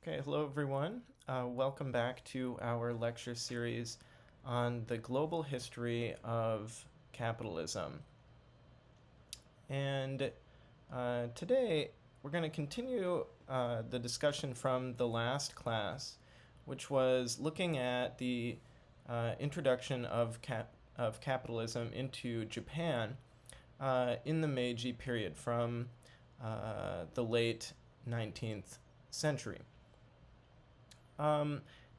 Okay, hello everyone. Welcome back to our lecture series on the global history of capitalism. And today we're going to continue the discussion from the last class, which was looking at the introduction of capitalism into Japan in the Meiji period from the late 19th century.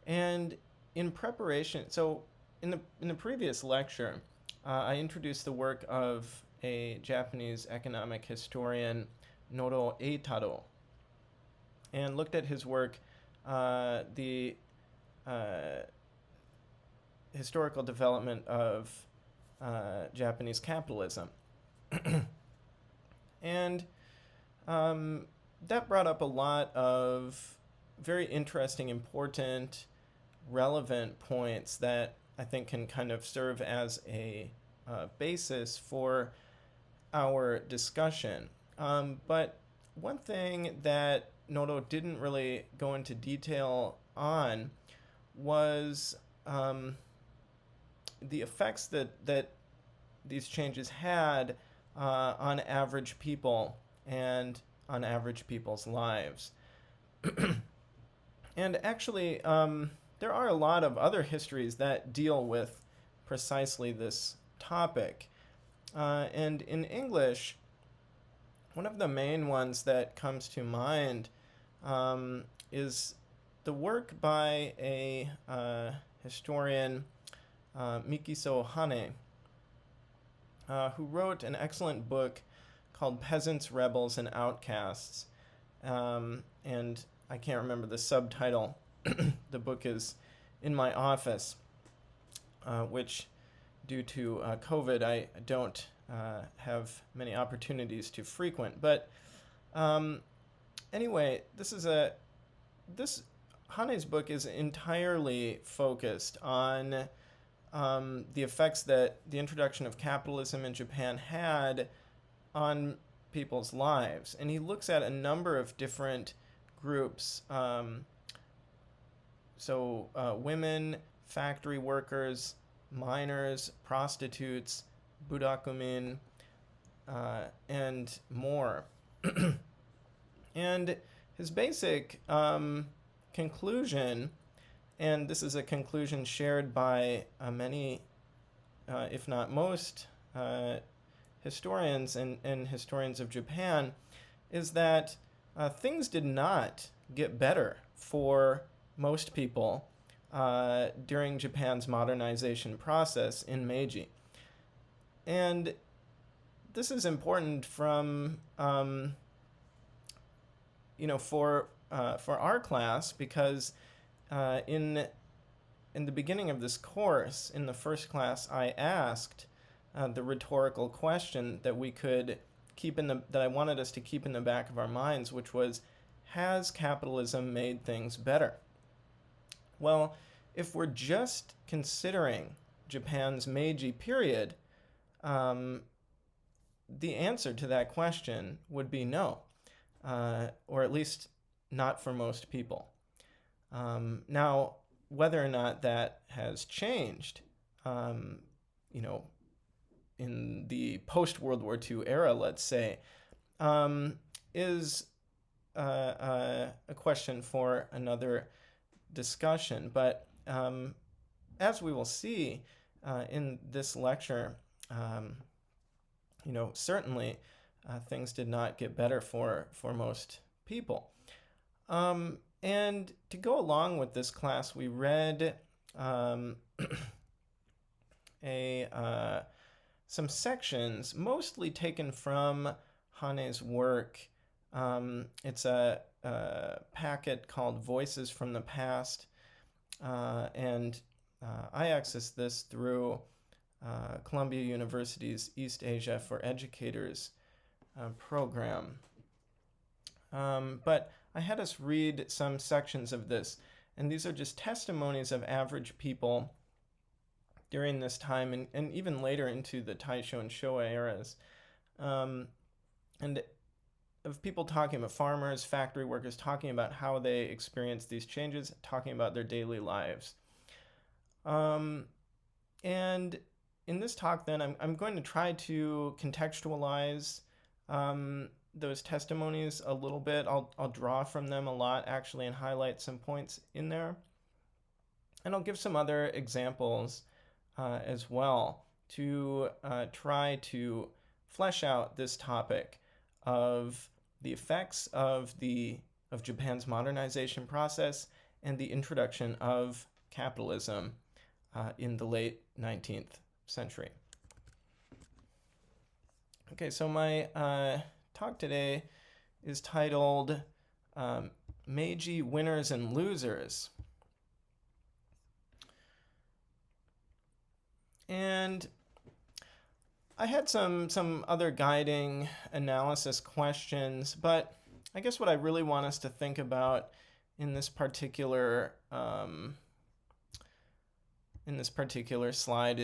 And in preparation, so in the previous lecture, I introduced the work of a Japanese economic historian, Noro Eitaro, and looked at his work, the historical development of Japanese capitalism. And that brought up a lot of very interesting, important, relevant points that I think can kind of serve as a basis for our discussion. But one thing that Noto didn't really go into detail on was the effects that these changes had on average people and on average people's lives. And actually, there are a lot of other histories that deal with precisely this topic. And in English, one of the main ones that comes to mind is the work by a historian, Mikiso Hane, who wrote an excellent book called Peasants, Rebels, and Outcasts. And I can't remember the subtitle. The book is in my office, which due to COVID, I don't have many opportunities to frequent. But anyway, this Hane's book is entirely focused on the effects that the introduction of capitalism in Japan had on people's lives. And he looks at a number of different groups, women, factory workers, miners, prostitutes, budakumin, and more. And his basic conclusion, and this is a conclusion shared by many, if not most, historians and historians of Japan, is that things did not get better for most people during Japan's modernization process in Meiji. And this is important from, for our class, because in the beginning of this course, in the first class, I asked the rhetorical question that we could that I wanted us to keep in the back of our minds, which was, has capitalism made things better? Well, if we're just considering Japan's Meiji period, the answer to that question would be no, or at least not for most people. Now, whether or not that has changed, in the post-World War II era, let's say, is a question for another discussion. But as we will see in this lecture, certainly things did not get better for most people. And to go along with this class, we read some sections, mostly taken from Hane's work. It's a packet called Voices from the Past, and I accessed this through Columbia University's East Asia for Educators program. But I had us read some sections of this, and these are just testimonies of average people during this time, and even later into the Taisho and Showa eras. And of people talking about farmers, factory workers, talking about how they experience these changes, talking about their daily lives. And in this talk, then, I'm going to try to contextualize those testimonies a little bit. I'll draw from them a lot, actually, and highlight some points in there. And I'll give some other examples as well to try to flesh out this topic of the effects of Japan's modernization process and the introduction of capitalism in the late 19th century. Okay, so my talk today is titled Meiji Winners and Losers. And I had some other guiding analysis questions, but I guess what I really want us to think about in this particular slide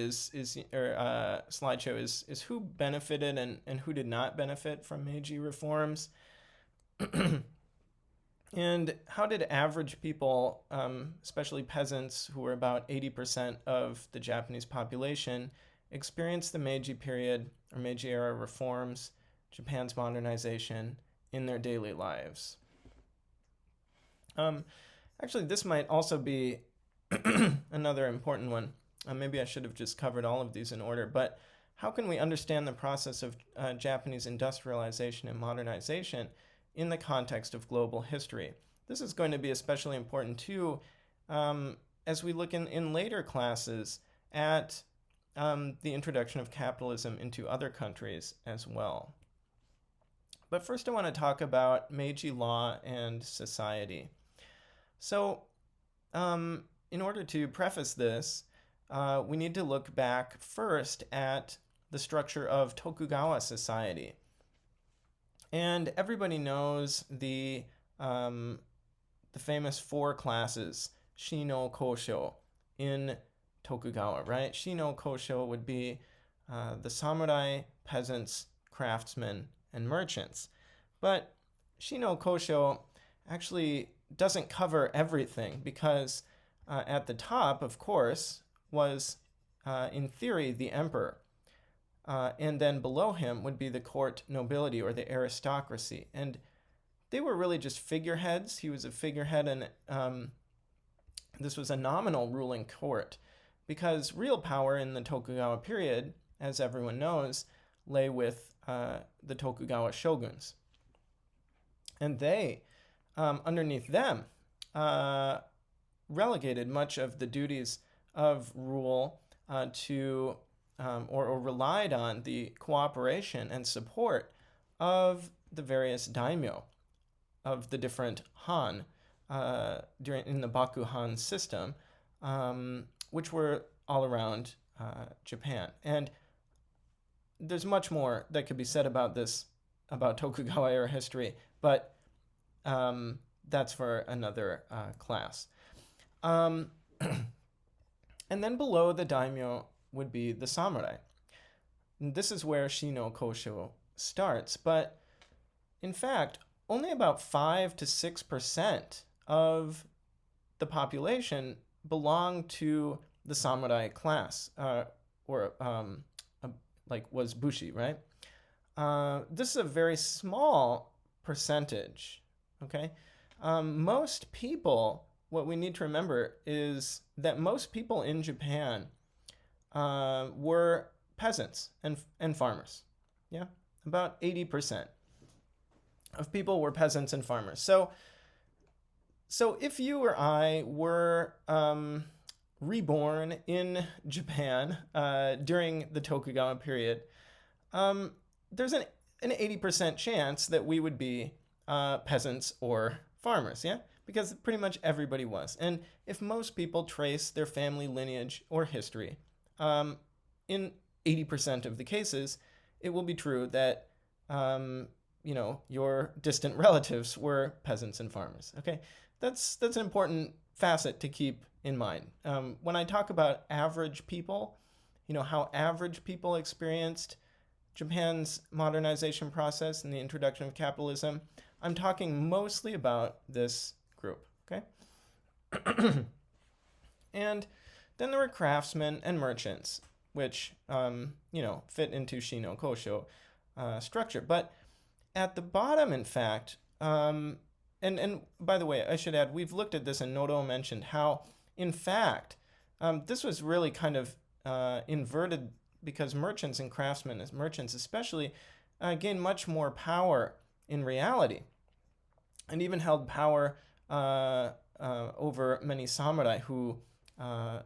slideshow is who benefited and who did not benefit from Meiji reforms, and how did average people, especially peasants who were about 80% of the Japanese population, experience the Meiji period or Meiji era reforms, Japan's modernization, in their daily lives. Actually, this might also be another important one. Maybe I should have just covered all of these in order, but how can we understand the process of Japanese industrialization and modernization in the context of global history? This is going to be especially important too as we look in later classes at the introduction of capitalism into other countries as well. But first I want to talk about Meiji Law and Society. So in order to preface this, we need to look back first at the structure of Tokugawa society. And everybody knows the famous four classes, Shino Kosho, in Tokugawa, right? Shino Kosho would be the samurai, peasants, craftsmen, and merchants. But Shino Kosho actually doesn't cover everything because at the top, of course, was, in theory, the emperor. And then below him would be the court nobility or the aristocracy. And they were really just figureheads. He was a figurehead, and this was a nominal ruling court because real power in the Tokugawa period, as everyone knows, lay with the Tokugawa shoguns. And they, underneath them, relegated much of the duties of rule to or relied on the cooperation and support of the various daimyo of the different Han in the Bakuhan system, which were all around Japan. And there's much more that could be said about this, about Tokugawa era history, but that's for another class. And then below the daimyo would be the samurai. And this is where Shino Kosho starts, but in fact, only about 5 to 6% of the population belong to the samurai class, or was bushi, right? This is a very small percentage, okay? Most people, what we need to remember is that most people in Japan were peasants and farmers. Yeah, about 80% of people were peasants and farmers. So if you or I were reborn in Japan during the Tokugawa period, there's an 80% chance that we would be peasants or farmers, yeah? Because pretty much everybody was. And if most people trace their family lineage or history, in 80% of the cases, it will be true that, your distant relatives were peasants and farmers, okay? That's an important facet to keep in mind. When I talk about average people, how average people experienced Japan's modernization process and the introduction of capitalism, I'm talking mostly about this group, okay? And then there were craftsmen and merchants, which, fit into Shino Kosho structure. But at the bottom, in fact, and by the way, I should add, we've looked at this, and Noro mentioned how, in fact, this was really kind of inverted, because merchants and craftsmen, as merchants especially, gained much more power in reality, and even held power over many samurai who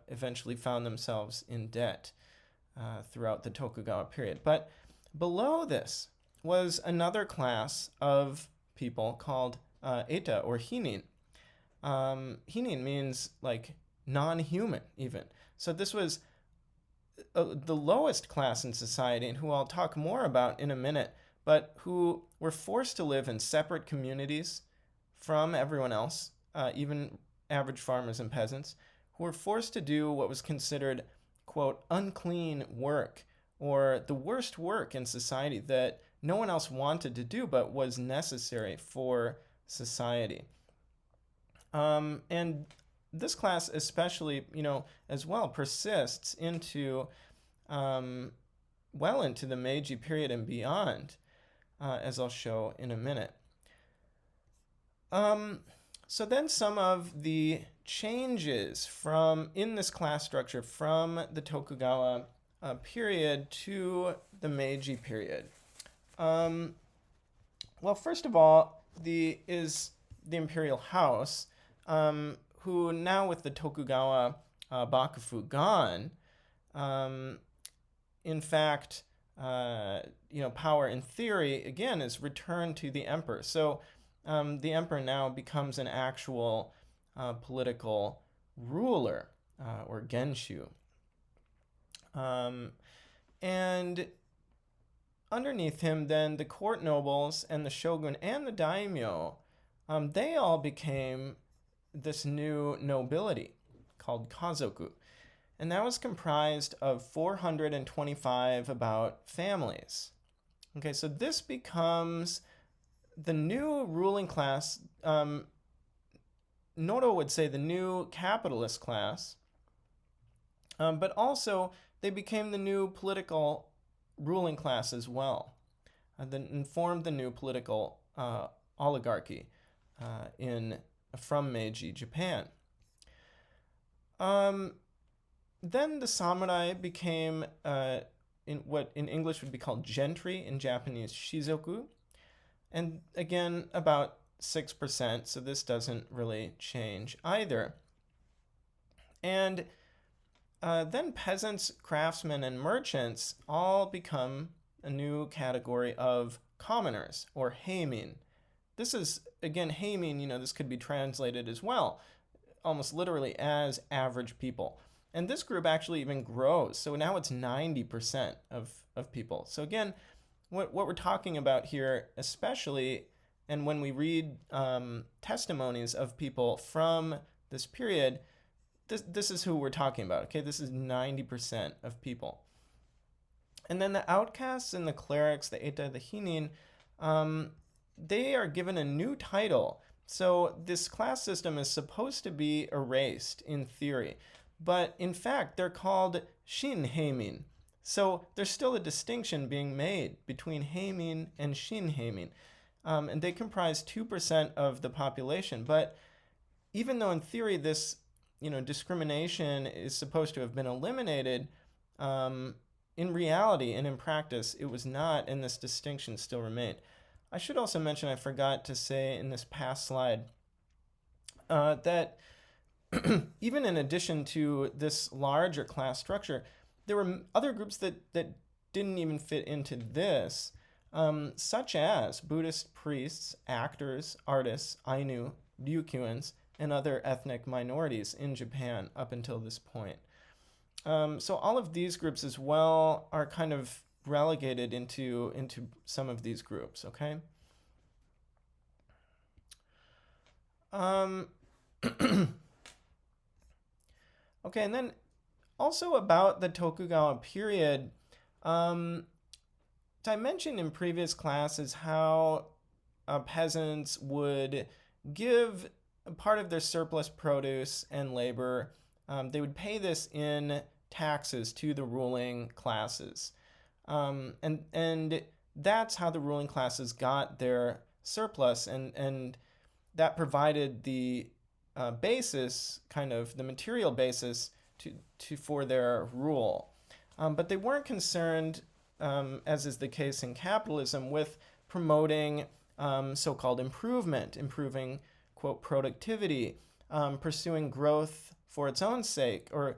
eventually found themselves in debt throughout the Tokugawa period. But below this was another class of people called Eta, or Hinin. Hinin means like non-human even. So this was the lowest class in society, and who I'll talk more about in a minute, but who were forced to live in separate communities from everyone else, even average farmers and peasants, who were forced to do what was considered, quote, unclean work, or the worst work in society that no one else wanted to do but was necessary for society. And this class especially, as well, persists into, well into the Meiji period and beyond, as I'll show in a minute. So then some of the changes in this class structure from the Tokugawa period to the Meiji period. Well, first of all, is the Imperial House, who now with the Tokugawa Bakufu gone, in fact, power in theory, again, is returned to the emperor. So the emperor now becomes an actual political ruler, or genshu. And underneath him, then, the court nobles and the shogun and the daimyo, they all became this new nobility called kazoku. And that was comprised of 425 about families. Okay, so this becomes the new ruling class. Noro would say the new capitalist class, but also they became the new political ruling class as well, and formed the new political oligarchy from Meiji Japan. Then the samurai became in what in English would be called gentry, in Japanese shizoku, and again about 6%, so this doesn't really change either. And then peasants, craftsmen, and merchants all become a new category of commoners, or heimin. This is, again, heimin, this could be translated as well, almost literally as average people. And this group actually even grows. So now it's 90% of people. So again, what we're talking about here, especially, and when we read testimonies of people from this period, this is who we're talking about, okay? This is 90% of people. And then the outcasts and the clerics, the Eta, the Hinin, they are given a new title. So this class system is supposed to be erased in theory, but in fact, they're called Shin Heimin. So there's still a distinction being made between Heimin and Shin Heimin. And they comprise 2% of the population. But even though in theory this, discrimination is supposed to have been eliminated, in reality and in practice, it was not, and this distinction still remained. I should also mention, I forgot to say in this past slide, that even in addition to this larger class structure, there were other groups that didn't even fit into this, such as Buddhist priests, actors, artists, Ainu, Ryukyuans, and other ethnic minorities in Japan up until this point. So all of these groups as well are kind of relegated into some of these groups, okay? Okay, and then also about the Tokugawa period, I mentioned in previous classes how peasants would give a part of their surplus produce and labor. They would pay this in taxes to the ruling classes. And that's how the ruling classes got their surplus, and that provided the basis, kind of the material basis for their rule. But they weren't concerned, as is the case in capitalism, with promoting so-called improving, quote, productivity, pursuing growth for its own sake, or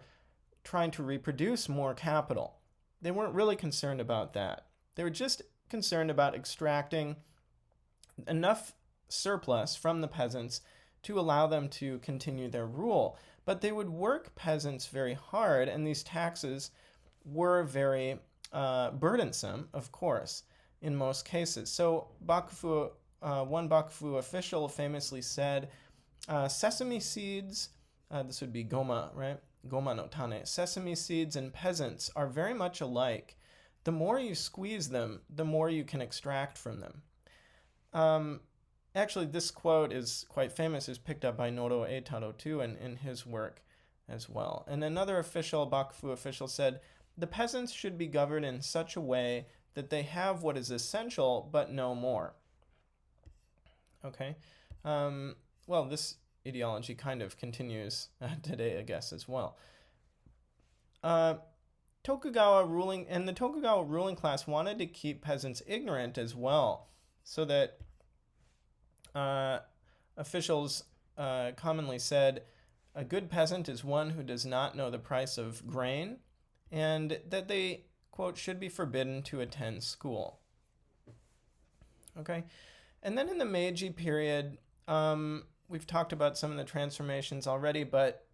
trying to reproduce more capital. They weren't really concerned about that. They were just concerned about extracting enough surplus from the peasants to allow them to continue their rule. But they would work peasants very hard, and these taxes were very burdensome, of course, in most cases. So one Bakufu official famously said, sesame seeds, this would be goma, right? Goma no tane. Sesame seeds and peasants are very much alike. The more you squeeze them, the more you can extract from them. Actually, this quote is quite famous. It's picked up by Noro Eitaro too in his work as well. And another Bakufu official said, the peasants should be governed in such a way that they have what is essential but no more. Okay. Well, this ideology kind of continues today, I guess, as well. The Tokugawa ruling class wanted to keep peasants ignorant as well, so that officials commonly said a good peasant is one who does not know the price of grain, and that they, quote, should be forbidden to attend school. Okay. And then in the Meiji period, we've talked about some of the transformations already, but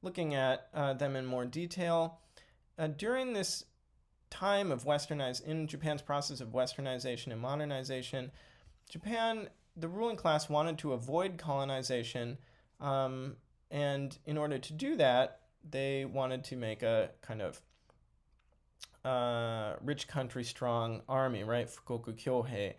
looking at them in more detail, during this time of in Japan's process of westernization and modernization, the ruling class wanted to avoid colonization, and in order to do that, they wanted to make a kind of rich country strong army, right? Fukoku Kyohei.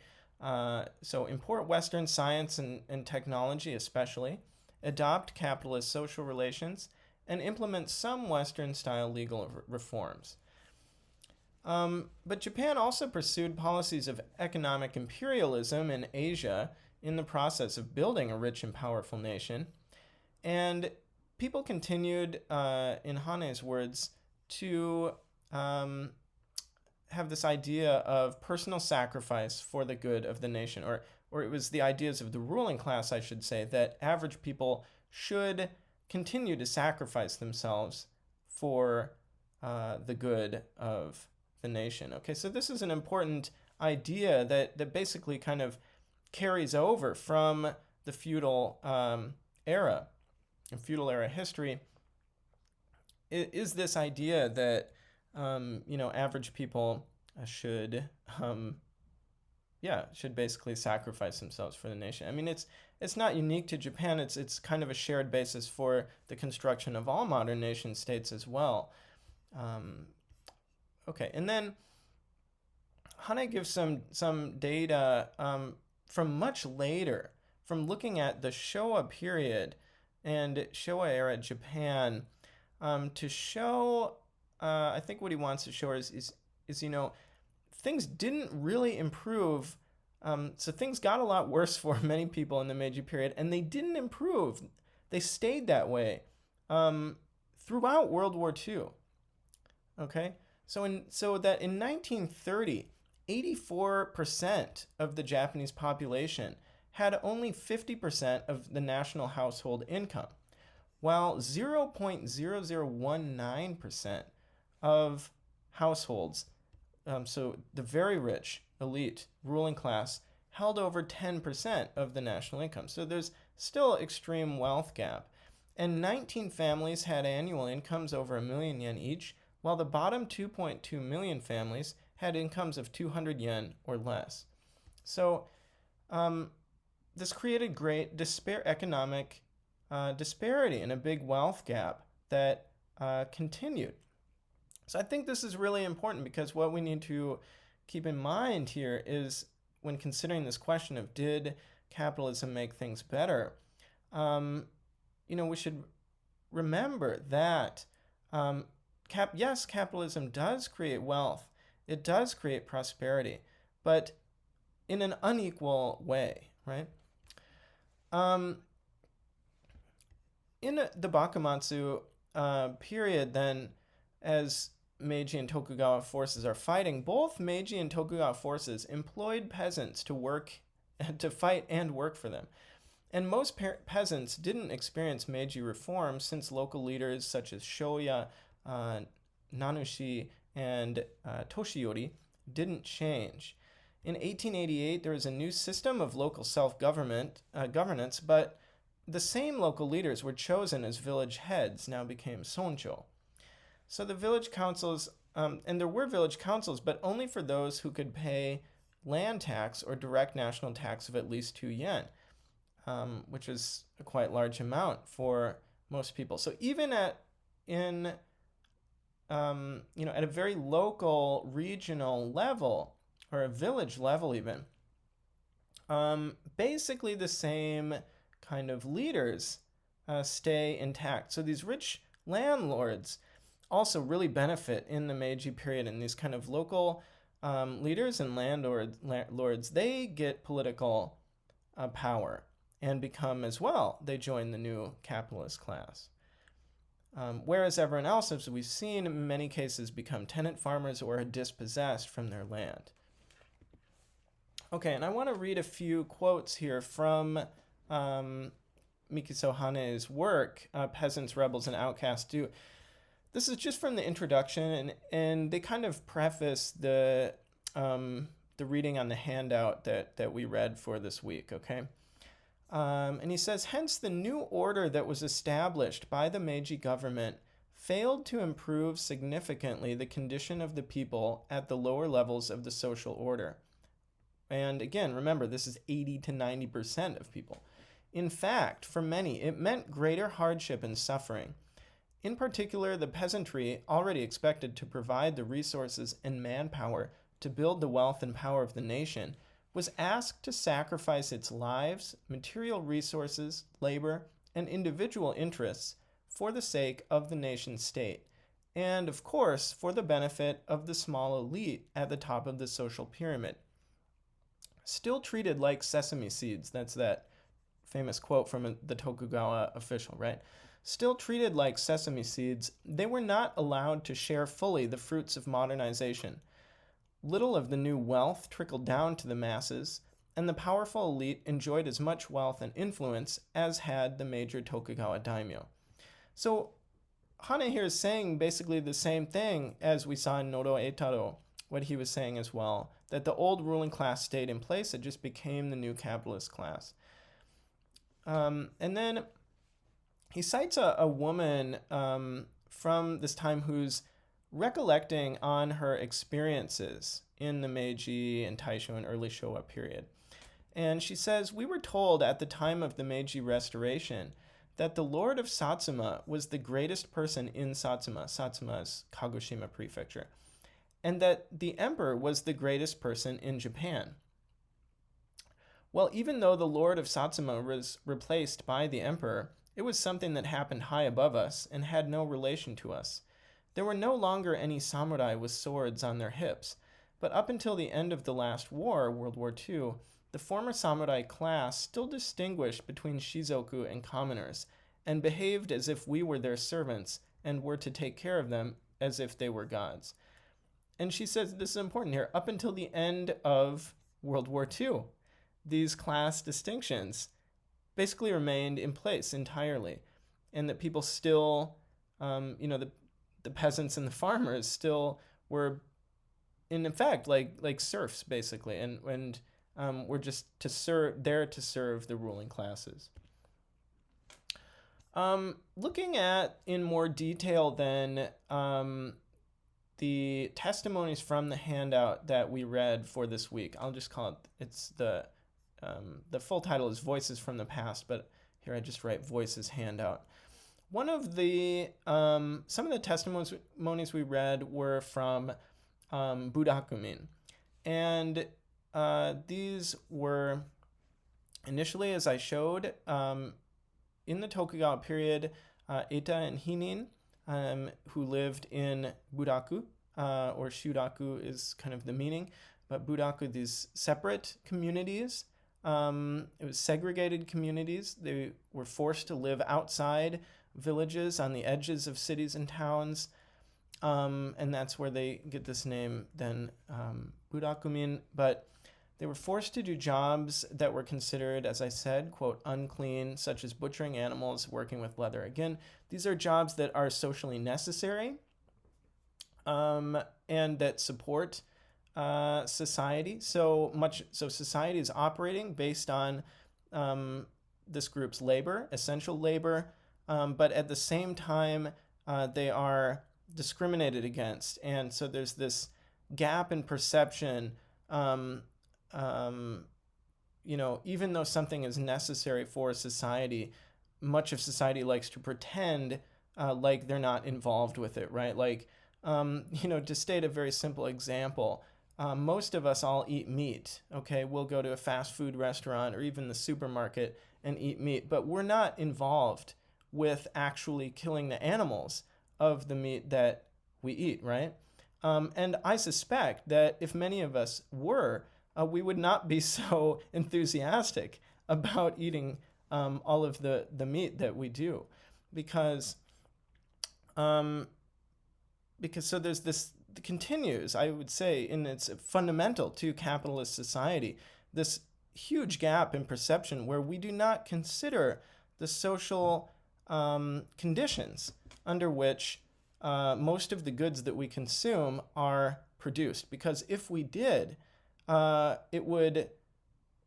So import Western science and technology especially, adopt capitalist social relations, and implement some Western-style legal reforms. But Japan also pursued policies of economic imperialism in Asia in the process of building a rich and powerful nation. And people continued, in Hane's words, to have this idea of personal sacrifice for the good of the nation, or it was the ideas of the ruling class, I should say, that average people should continue to sacrifice themselves for the good of the nation. Okay, so this is an important idea that basically kind of carries over from the feudal era, feudal era history. Is this idea that average people should basically sacrifice themselves for the nation. I mean, it's not unique to Japan. It's kind of a shared basis for the construction of all modern nation states as well. Okay, and then Hane gives some data from much later, from looking at the Showa period and Showa era Japan, to show. I think what he wants to show is things didn't really improve. So things got a lot worse for many people in the Meiji period, and they didn't improve. They stayed that way throughout World War II. Okay, so that in 1930, 84% of the Japanese population had only 50% of the national household income, while 0.0019% of households, so the very rich, elite, ruling class, held over 10% of the national income. So there's still extreme wealth gap. And 19 families had annual incomes over 1 million yen each, while the bottom 2.2 million families had incomes of 200 yen or less. So this created great economic disparity and a big wealth gap that continued. So I think this is really important, because what we need to keep in mind here is when considering this question of did capitalism make things better, we should remember that yes, capitalism does create wealth, it does create prosperity, but in an unequal way, right? In the Bakumatsu period, then, as Meiji and Tokugawa forces are fighting, both Meiji and Tokugawa forces employed peasants to fight and work for them. And most peasants didn't experience Meiji reform since local leaders such as Shoya, Nanushi, and Toshiyori didn't change. In 1888, there was a new system of local self-governance, but the same local leaders were chosen as village heads, now became soncho. So the village councils, and there were village councils, but only for those who could pay land tax or direct national tax of at least 2 yen, which is a quite large amount for most people. So even at a very local, regional level, or a village level even, basically the same kind of leaders stay intact. So these rich landlords also really benefit in the Meiji period, and these kind of local leaders and landlords, they get political power and become as well, they join the new capitalist class. Whereas everyone else, as we've seen, in many cases become tenant farmers or are dispossessed from their land. Okay, and I want to read a few quotes here from Mikiso Hane's work, Peasants, Rebels, and Outcasts Do. This is just from the introduction, and they kind of preface the reading on the handout that we read for this week, okay? And he says, hence the new order that was established by the Meiji government failed to improve significantly the condition of the people at the lower levels of the social order. And again, remember, this is 80 to 90% of people. In fact, for many, it meant greater hardship and suffering. In particular, the peasantry, already expected to provide the resources and manpower to build the wealth and power of the nation, was asked to sacrifice its lives, material resources, labor, and individual interests for the sake of the nation state, and of course, for the benefit of the small elite at the top of the social pyramid. Still treated like sesame seeds, that's that famous quote from the Tokugawa official, right? Still treated like sesame seeds, they were not allowed to share fully the fruits of modernization. Little of the new wealth trickled down to the masses, and the powerful elite enjoyed as much wealth and influence as had the major Tokugawa daimyo. So Hane here is saying basically the same thing as we saw in Noro Eitaro, what he was saying as well, that the old ruling class stayed in place, it just became the new capitalist class. And then he cites a woman from this time who's recollecting on her experiences in the Meiji and Taisho and early Showa period. And she says, we were told at the time of the Meiji Restoration that the Lord of Satsuma was the greatest person in Satsuma. Satsuma is Kagoshima Prefecture. And that the emperor was the greatest person in Japan. Well, even though the Lord of Satsuma was replaced by the emperor, it was something that happened high above us and had no relation to us. There were no longer any samurai with swords on their hips, but up until the end of the last war, World War II, the former samurai class still distinguished between shizoku and commoners, and behaved as if we were their servants and were to take care of them as if they were gods. And she says, this is important here, up until the end of World War II, these class distinctions basically remained in place entirely, and that people still, the peasants and the farmers still were, in effect, like serfs basically, and were just there to serve the ruling classes. Looking at in more detail then the testimonies from the handout that we read for this week. I'll just call it's the full title is Voices from the Past, but here I just write Voices handout. One of the some of the testimonies we read were from Budakumin, And these were initially, as I showed, in the Tokugawa period, Eta and Hinin, who lived in Buraku, or Shuraku is kind of the meaning, but Buraku, these separate communities. It was segregated communities. They were forced to live outside villages on the edges of cities and towns. And that's where they get this name, then Burakumin. But they were forced to do jobs that were considered, as I said, quote, unclean, such as butchering animals, working with leather. Again, these are jobs that are socially necessary and that support society. So society is operating based on this group's labor, essential labor, but at the same time, they are discriminated against. And so there's this gap in perception. Even though something is necessary for society, much of society likes to pretend like they're not involved with it, right? Like, to state a very simple example, most of us all eat meat, okay? We'll go to a fast food restaurant or even the supermarket and eat meat, but we're not involved with actually killing the animals of the meat that we eat, right? And I suspect that if many of us were, we would not be so enthusiastic about eating all of the meat that we do, because so there's this continues, I would say, and it's fundamental to capitalist society, this huge gap in perception where we do not consider the social conditions under which most of the goods that we consume are produced. Because if we did, it would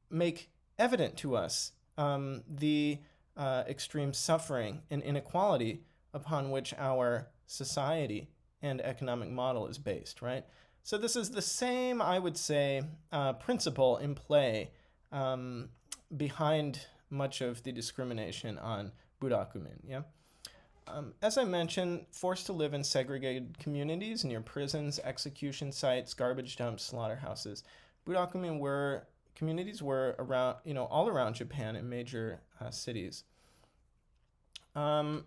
make evident to us the extreme suffering and inequality upon which our society and economic model is based, right? So this is the same, I would say, principle in play behind much of the discrimination on Burakumin, yeah? As I mentioned, forced to live in segregated communities near prisons, execution sites, garbage dumps, slaughterhouses. Burakumin communities were around, all around Japan in major cities.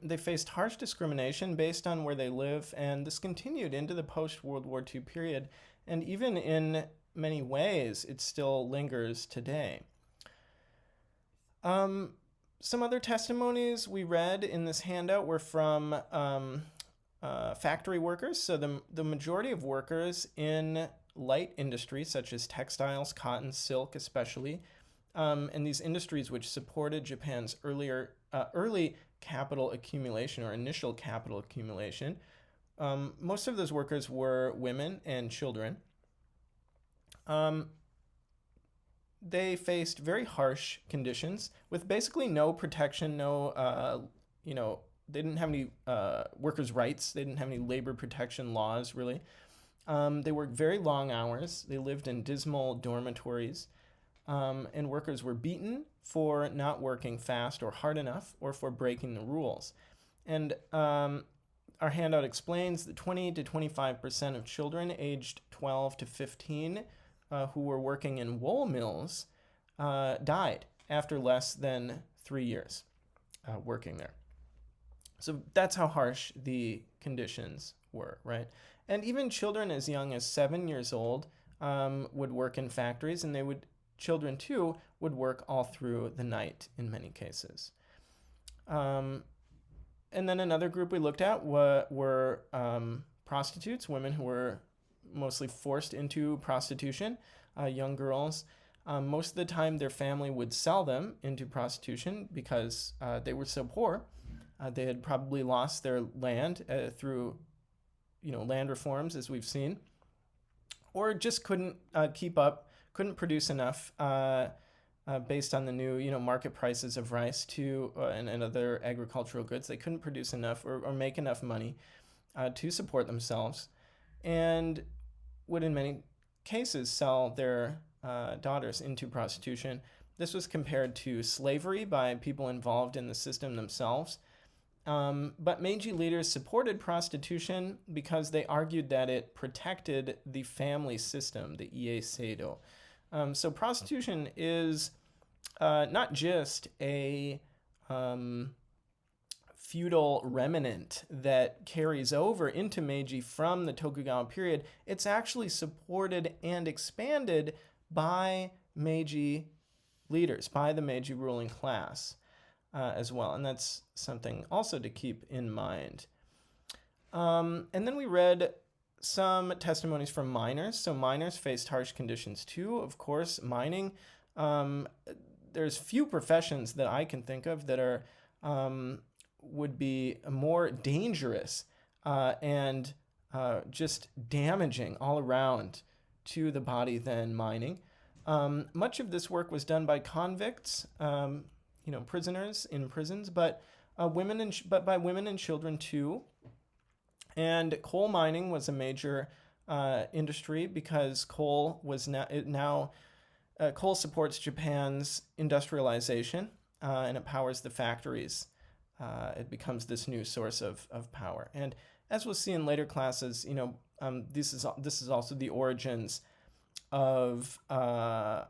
They faced harsh discrimination based on where they live, and this continued into the post-World War II period, and even in many ways, it still lingers today. Some other testimonies we read in this handout were from factory workers. So the majority of workers in light industries, such as textiles, cotton, silk especially, and these industries which supported Japan's early capital accumulation or initial capital accumulation, most of those workers were women and children. They faced very harsh conditions with basically no protection, they didn't have any workers' rights. They didn't have any labor protection laws, really. They worked very long hours. They lived in dismal dormitories. And workers were beaten for not working fast or hard enough or for breaking the rules. And our handout explains that 20 to 25% of children aged 12 to 15 who were working in wool mills died after less than 3 years working there. So that's how harsh the conditions were, right? And even children as young as 7 years old would work in factories, and children too would work all through the night in many cases. And then another group we looked at were prostitutes, women who were mostly forced into prostitution, young girls. Most of the time their family would sell them into prostitution because they were so poor. They had probably lost their land through land reforms, as we've seen, or just couldn't keep up, couldn't produce enough based on the new market prices of rice and other agricultural goods. They couldn't produce enough or make enough money to support themselves, and would in many cases sell their daughters into prostitution. This was compared to slavery by people involved in the system themselves. But Meiji leaders supported prostitution because they argued that it protected the family system, the Ie Seido. So prostitution is not just a feudal remnant that carries over into Meiji from the Tokugawa period. It's actually supported and expanded by Meiji leaders, by the Meiji ruling class as well. And that's something also to keep in mind. And then we read some testimonies from miners. So miners faced harsh conditions too. Of course, mining, there's few professions that I can think of that are would be more dangerous and just damaging all around to the body than mining. Much of this work was done by convicts, prisoners in prisons, but by women and children too. And coal mining was a major industry because coal supports Japan's industrialization and it powers the factories. It becomes this new source of power. And as we'll see in later classes, this is also the origins of the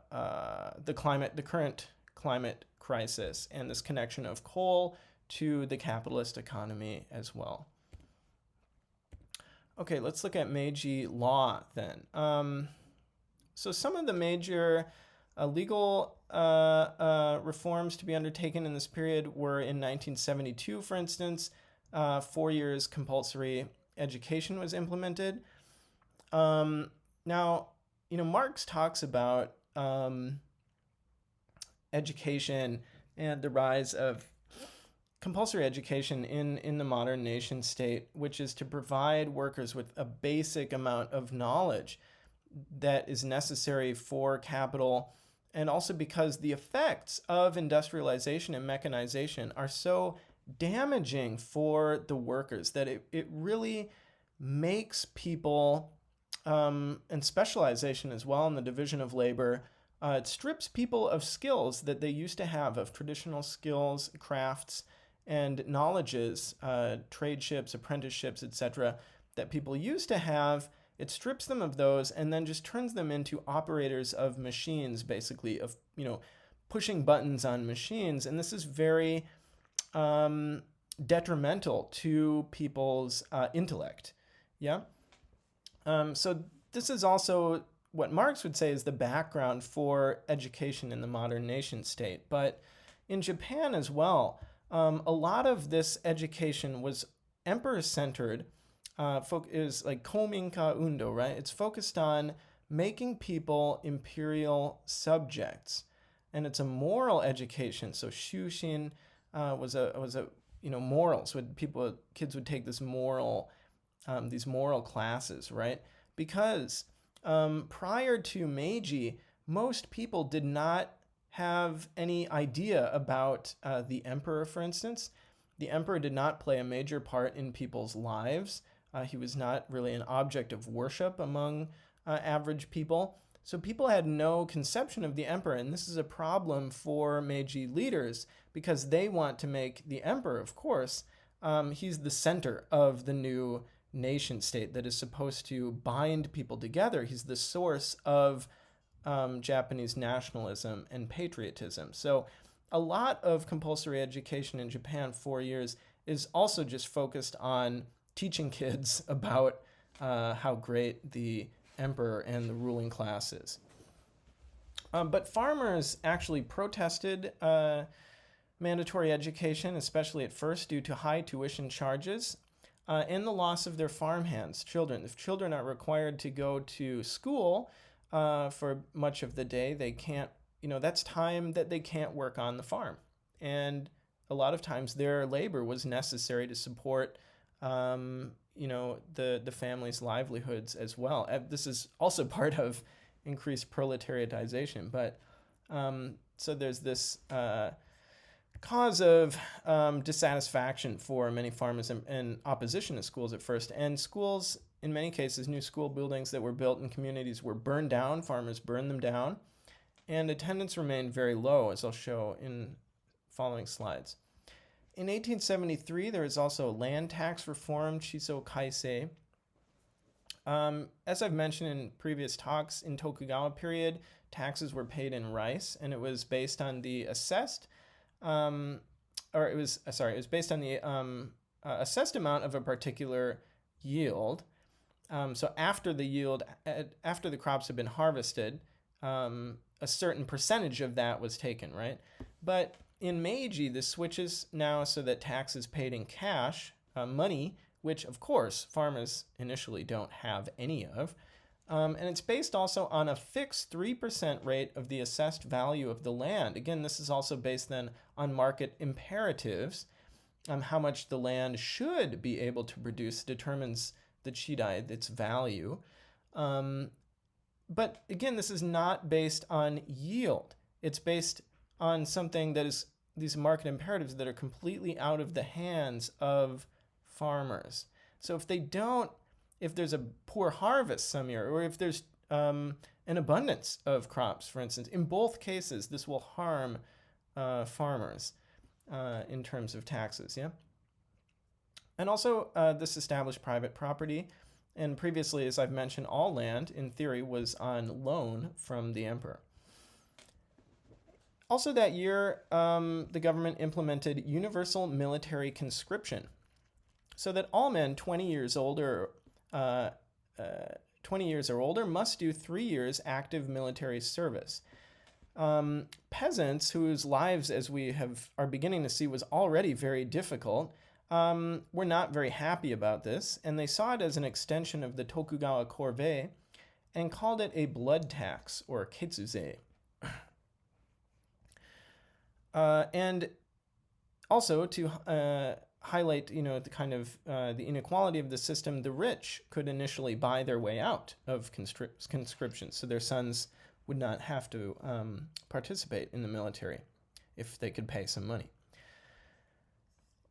current climate crisis, and this connection of coal to the capitalist economy as well. Okay, let's look at Meiji law then. So some of the major legal reforms to be undertaken in this period were in 1972, for instance. 4 years compulsory education was implemented. Now, Marx talks about education and the rise of compulsory education in the modern nation state, which is to provide workers with a basic amount of knowledge that is necessary for capital, and also because the effects of industrialization and mechanization are so damaging for the workers that it really makes people, and specialization as well in the division of labor, it strips people of skills that they used to have, of traditional skills, crafts, and knowledges, tradeships, apprenticeships, etc., that people used to have. It strips them of those and then just turns them into operators of machines, basically, of pushing buttons on machines. And this is very detrimental to people's intellect. Yeah. So this is also what Marx would say is the background for education in the modern nation state. But in Japan as well, a lot of this education was emperor-centered. Is like Kominka Undo, right? It's focused on making people imperial subjects, and it's a moral education. So Shushin was a morals. Kids would take these moral classes, right? Because prior to Meiji, most people did not have any idea about the emperor, for instance. The emperor did not play a major part in people's lives. He was not really an object of worship among average people. So people had no conception of the emperor, and this is a problem for Meiji leaders because they want to make the emperor, of course, he's the center of the new nation state that is supposed to bind people together. He's the source of Japanese nationalism and patriotism. So a lot of compulsory education in Japan, 4 years, is also just focused on teaching kids about how great the emperor and the ruling class is. But farmers actually protested mandatory education, especially at first, due to high tuition charges and the loss of their farmhands, children. If children are required to go to school for much of the day, they can't, that's time that they can't work on the farm. And a lot of times their labor was necessary to support the family's livelihoods as well. This is also part of increased proletariatization, but so there's this cause of dissatisfaction for many farmers and opposition to schools at first. And schools, in many cases, new school buildings that were built in communities were burned down. Farmers burned them down, and attendance remained very low, as I'll show in following slides. In 1873, there was also land tax reform, Chiso Kaisei. As I've mentioned in previous talks, in Tokugawa period, taxes were paid in rice, and it was based on the assessed, it was based on the assessed amount of a particular yield. So after the crops had been harvested, a certain percentage of that was taken, right? But in Meiji, this switches now so that tax is paid in cash, money, which of course farmers initially don't have any of. And it's based also on a fixed 3% rate of the assessed value of the land. Again, this is also based then on market imperatives. How much the land should be able to produce determines the chidai, its value. But again, this is not based on yield. It's based on something that is these market imperatives that are completely out of the hands of farmers. So if there's a poor harvest some year, or if there's an abundance of crops, for instance, in both cases, this will harm farmers in terms of taxes, yeah? And also, this established private property. And previously, as I've mentioned, all land, in theory, was on loan from the emperor. Also that year, the government implemented universal military conscription, so that all men 20 years or older must do 3 years active military service. Peasants, whose lives, as we are beginning to see, was already very difficult, were not very happy about this, and they saw it as an extension of the Tokugawa corvée and called it a blood tax, or ketsuze. And also to highlight, the kind of the inequality of the system, the rich could initially buy their way out of conscription, so their sons would not have to participate in the military if they could pay some money.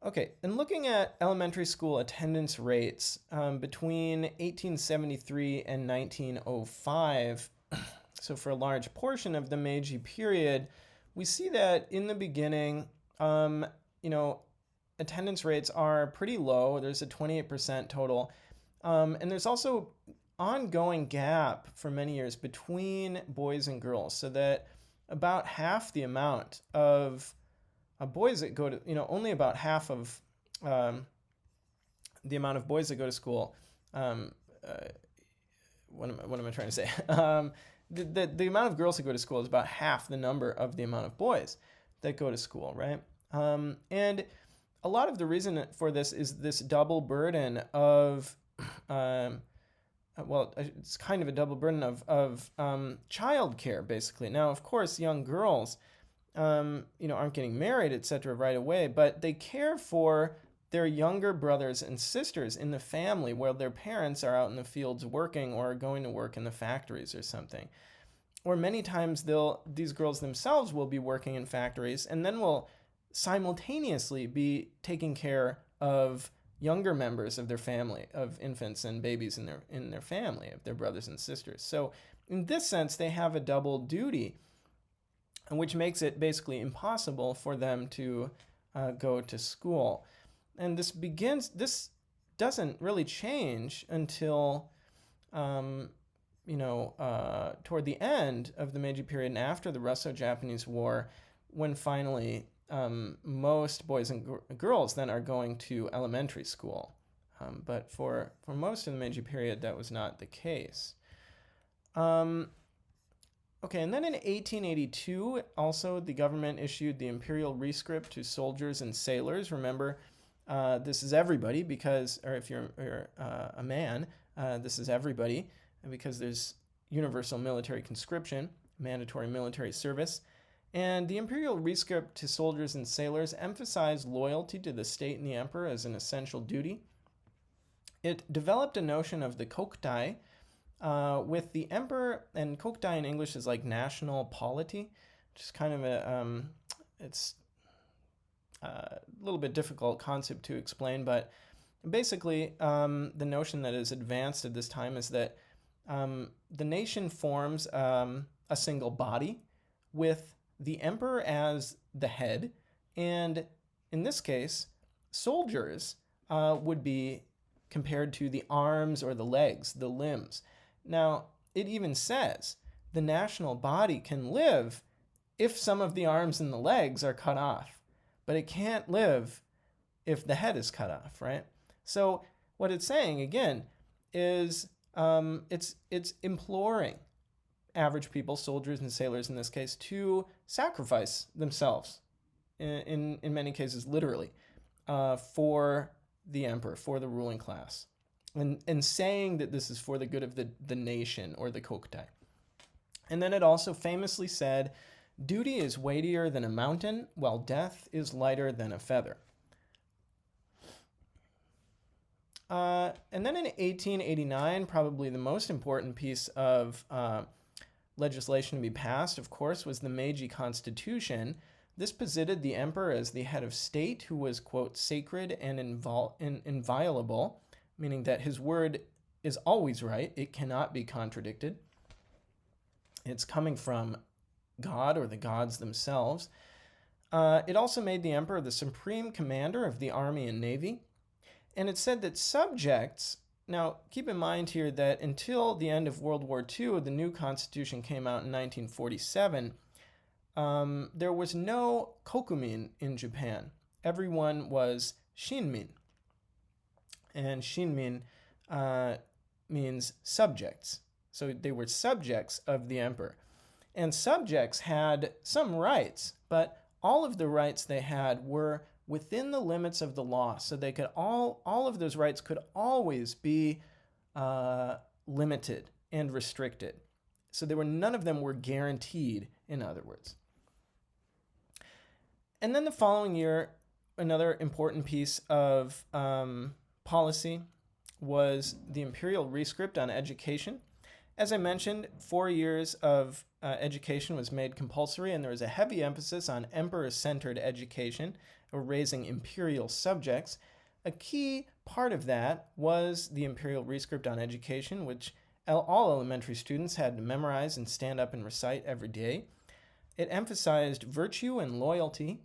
Okay, and looking at elementary school attendance rates between 1873 and 1905, so for a large portion of the Meiji period, we see that in the beginning, attendance rates are pretty low. There's a 28% total. And there's also ongoing gap for many years between boys and girls, so that about half the amount of boys that go to, only about half of the amount of boys that go to school. What am I trying to say? The amount of girls that go to school is about half the number of the amount of boys that go to school, right? And a lot of the reason for this is this double burden of, it's kind of a double burden of childcare, basically. Now, of course, young girls, aren't getting married, etc., right away, but they care for their younger brothers and sisters in the family while their parents are out in the fields working or going to work in the factories or something. Or many times these girls themselves will be working in factories and then will simultaneously be taking care of younger members of their family, of infants and babies in their family, of their brothers and sisters. So in this sense, they have a double duty, which makes it basically impossible for them to go to school. And this doesn't really change until, toward the end of the Meiji period and after the Russo-Japanese War, when finally most boys and girls then are going to elementary school. But for most of the Meiji period, that was not the case. Okay, and then in 1882, also the government issued the Imperial Rescript to soldiers and sailors. Remember, this is everybody or if you're a man, this is everybody, because there's universal military conscription, mandatory military service. And the Imperial Rescript to soldiers and sailors emphasized loyalty to the state and the emperor as an essential duty. It developed a notion of the kokutai, with the emperor, and kokutai in English is like national polity, which is kind of it's a little bit difficult concept to explain, but basically the notion that is advanced at this time is that the nation forms a single body with the emperor as the head and in this case, soldiers would be compared to the arms or the legs, the limbs. Now, it even says the national body can live if some of the arms and the legs are cut off, but it can't live if the head is cut off, right? So what it's saying, again, is it's imploring average people, soldiers and sailors in this case, to sacrifice themselves, in many cases literally, for the emperor, for the ruling class, and saying that this is for the good of the nation or the kokutai. And then it also famously said, duty is weightier than a mountain, while death is lighter than a feather. And then in 1889, probably the most important piece of legislation to be passed, of course, was the Meiji Constitution. This posited the emperor as the head of state who was, quote, sacred and inviolable, meaning that his word is always right. It cannot be contradicted. It's coming from God or the gods themselves. It also made the emperor the supreme commander of the army and navy. And it said that subjects, now keep in mind here that until the end of World War II, the new constitution came out in 1947, there was no kokumin in Japan. Everyone was shinmin. And shinmin means subjects. So they were subjects of the emperor. And subjects had some rights, but all of the rights they had were within the limits of the law. So they could all of those rights could always be limited and restricted. So none of them were guaranteed, in other words. And then the following year, another important piece of policy was the Imperial Rescript on education. As I mentioned, 4 years of education was made compulsory, and there was a heavy emphasis on emperor-centered education, or raising imperial subjects. A key part of that was the Imperial Rescript on education, which all elementary students had to memorize and stand up and recite every day. It emphasized virtue and loyalty,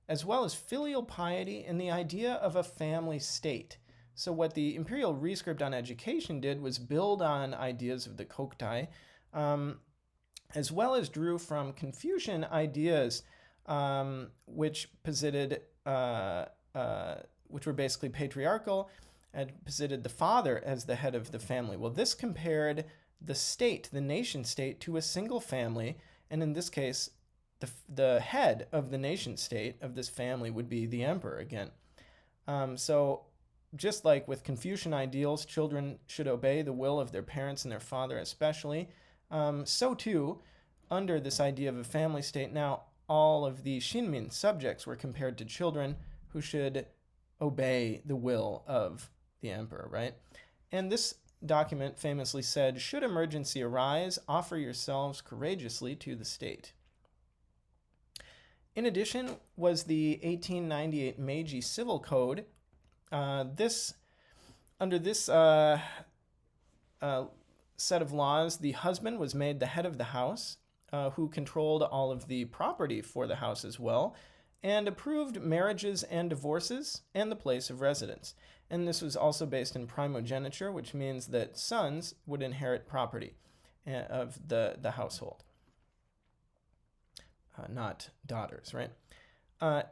as well as filial piety and the idea of a family state. So what the Imperial Rescript on education did was build on ideas of the kokutai, as well as drew from Confucian ideas, which posited, which were basically patriarchal, and posited the father as the head of the family. Well, this compared the state, the nation state, to a single family, and in this case, the head of the nation state of this family would be the emperor again. So just like with Confucian ideals, children should obey the will of their parents and their father especially, so too, under this idea of a family state, now all of the shinmin subjects were compared to children who should obey the will of the emperor, right? And this document famously said, should emergency arise, offer yourselves courageously to the state. In addition was the 1898 Meiji Civil Code. Under this set of laws, the husband was made the head of the house, who controlled all of the property for the house as well, and approved marriages and divorces and the place of residence. And this was also based in primogeniture, which means that sons would inherit property of the household, not daughters, right?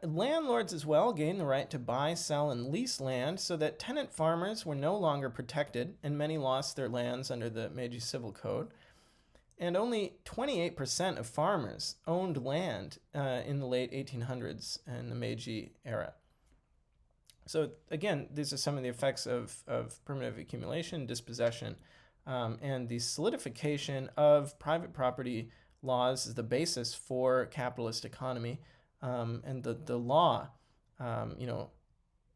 Landlords as well gained the right to buy, sell, and lease land, so that tenant farmers were no longer protected, and many lost their lands under the Meiji Civil Code. And only 28% of farmers owned land in the late 1800s and the Meiji era. So again, these are some of the effects of primitive accumulation, dispossession, and the solidification of private property laws is the basis for capitalist economy, and the law,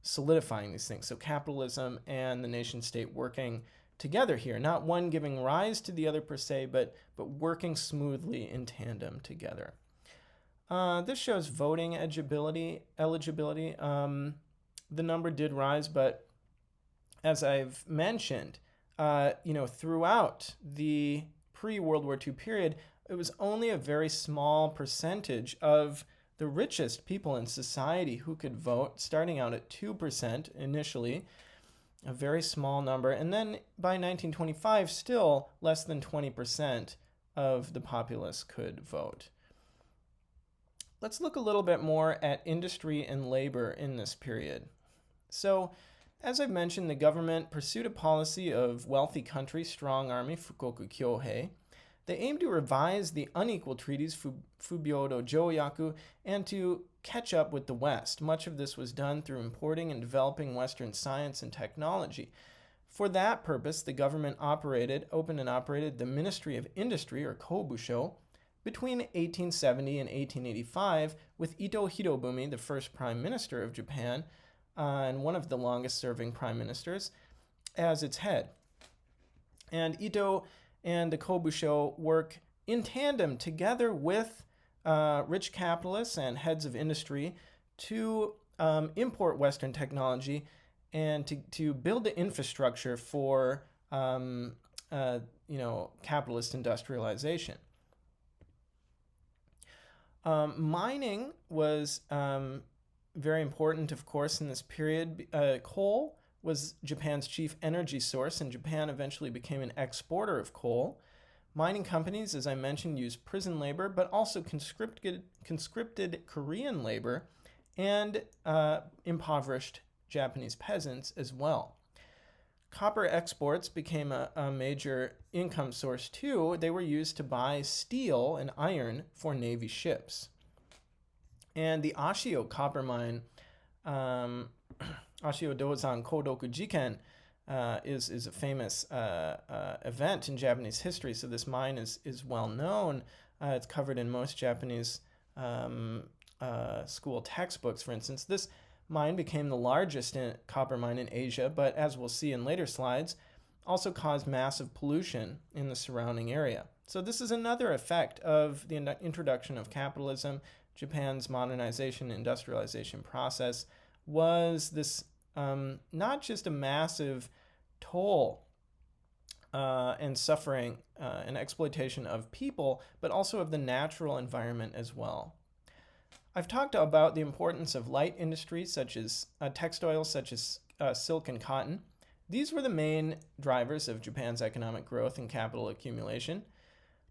solidifying these things. So capitalism and the nation state working together here, not one giving rise to the other per se, but working smoothly in tandem together. This shows voting eligibility. The number did rise, but as I've mentioned, throughout the pre-World War II period, it was only a very small percentage of the richest people in society who could vote, starting out at 2% initially, a very small number. And then by 1925, still less than 20% of the populace could vote. Let's look a little bit more at industry and labor in this period. So, as I've mentioned, the government pursued a policy of wealthy country, strong army, Fukoku Kyohei. They aimed to revise the unequal treaties, Fubyodo Joyaku, and to catch up with the West. Much of this was done through importing and developing Western science and technology. For that purpose, the government opened and operated the Ministry of Industry, or Kobusho, between 1870 and 1885, with Ito Hirobumi, the first prime minister of Japan, and one of the longest-serving prime ministers, as its head. And Ito and the Kobusho work in tandem together with rich capitalists and heads of industry to import Western technology and to build the infrastructure for capitalist industrialization. Mining was very important, of course, in this period. Coal was Japan's chief energy source, and Japan eventually became an exporter of coal. Mining companies, as I mentioned, used prison labor, but also conscripted Korean labor and impoverished Japanese peasants as well. Copper exports became a major income source too. They were used to buy steel and iron for Navy ships. And the Ashio copper mine, Ashio Dozan Kodoku Jiken, is a famous event in Japanese history. So this mine is well known. It's covered in most Japanese school textbooks, for instance. This mine became the largest copper mine in Asia, but as we'll see in later slides, also caused massive pollution in the surrounding area. So this is another effect of the introduction of capitalism. Japan's modernization, industrialization process was this not just a massive toll and suffering and exploitation of people, but also of the natural environment as well. I've talked about the importance of light industries such as textiles, such as silk and cotton. These were the main drivers of Japan's economic growth and capital accumulation.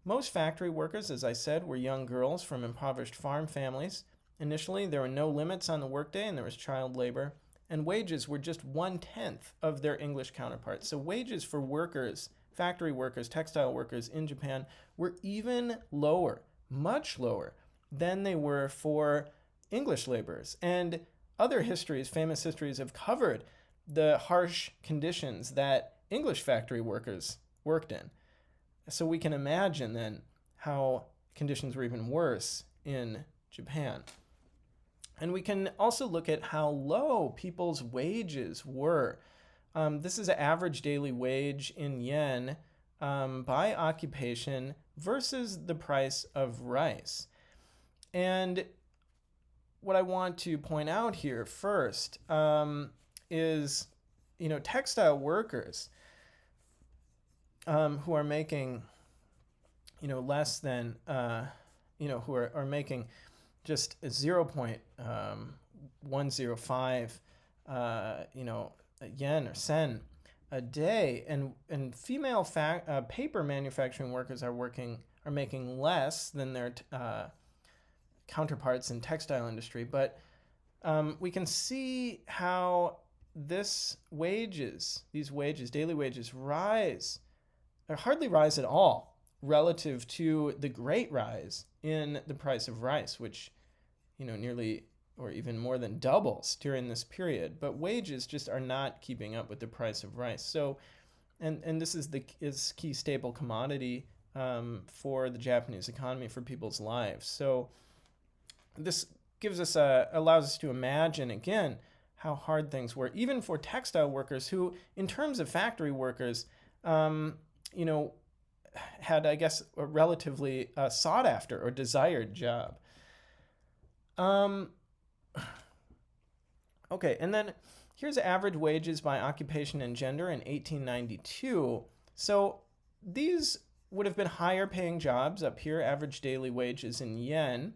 Most factory workers, as I said, were young girls from impoverished farm families. Initially, there were no limits on the workday and there was child labor, and wages were just 1/10 of their English counterparts. So wages for workers, factory workers, textile workers in Japan were even lower, much lower than they were for English laborers. And other histories, famous histories, have covered the harsh conditions that English factory workers worked in. So we can imagine then how conditions were even worse in Japan. And we can also look at how low people's wages were. This is an average daily wage in yen by occupation versus the price of rice. And what I want to point out here first is, textile workers who are making, less than, who are making just 0.105, yen or sen a day, and female paper manufacturing workers are making less than their counterparts in textile industry, but we can see how these daily wages rise, or hardly rise at all, relative to the great rise in the price of rice, which, nearly or even more than doubles during this period. But wages just are not keeping up with the price of rice. So, and this is key staple commodity for the Japanese economy, for people's lives. So this allows us to imagine again how hard things were, even for textile workers who, in terms of factory workers, had, I guess, a relatively sought after or desired job. Okay, and then here's average wages by occupation and gender in 1892. So these would have been higher paying jobs up here, average daily wages in yen.